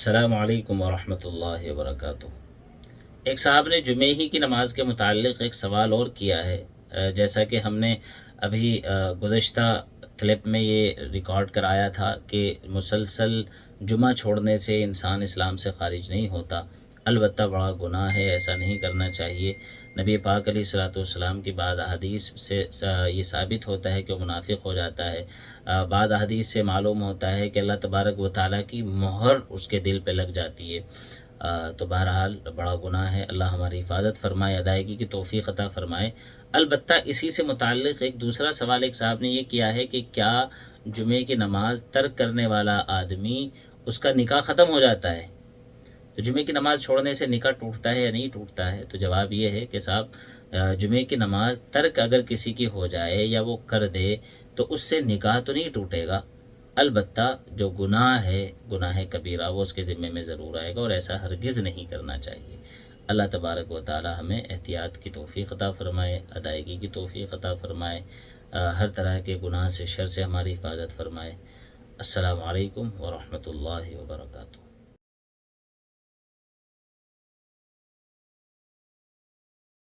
السلام علیکم ورحمۃ اللہ وبرکاتہ۔ ایک صاحب نے جمعہ ہی کی نماز کے متعلق ایک سوال اور کیا ہے۔ جیسا کہ ہم نے ابھی گزشتہ کلپ میں یہ ریکارڈ کرایا تھا کہ مسلسل جمعہ چھوڑنے سے انسان اسلام سے خارج نہیں ہوتا، البتہ بڑا گناہ ہے، ایسا نہیں کرنا چاہیے۔ نبی پاک علیہ الصلوۃ والسلام کی بعض احادیث سے یہ ثابت ہوتا ہے کہ وہ منافق ہو جاتا ہے۔ بعض احادیث سے معلوم ہوتا ہے کہ اللہ تبارک و تعالیٰ کی مہر اس کے دل پہ لگ جاتی ہے۔ تو بہرحال بڑا گناہ ہے، اللہ ہماری حفاظت فرمائے، ادائیگی کی توفیق عطا فرمائے۔ البتہ اسی سے متعلق ایک دوسرا سوال ایک صاحب نے یہ کیا ہے کہ کیا جمعے کی نماز ترک کرنے والا آدمی اس کا نکاح ختم ہو جاتا ہے؟ تو جمعے کی نماز چھوڑنے سے نکاح ٹوٹتا ہے یا نہیں ٹوٹتا ہے؟ تو جواب یہ ہے کہ صاحب جمعے کی نماز ترک اگر کسی کی ہو جائے یا وہ کر دے تو اس سے نکاح تو نہیں ٹوٹے گا، البتہ جو گناہ ہے، گناہ کبیرہ، وہ اس کے ذمے میں ضرور آئے گا، اور ایسا ہرگز نہیں کرنا چاہیے۔ اللہ تبارک و تعالی ہمیں احتیاط کی توفیق عطا فرمائے، ادائیگی کی توفیق عطا فرمائے، ہر طرح کے گناہ سے، شر سے ہماری حفاظت فرمائے۔ السلام علیکم ورحمۃ اللہ وبرکاتہ۔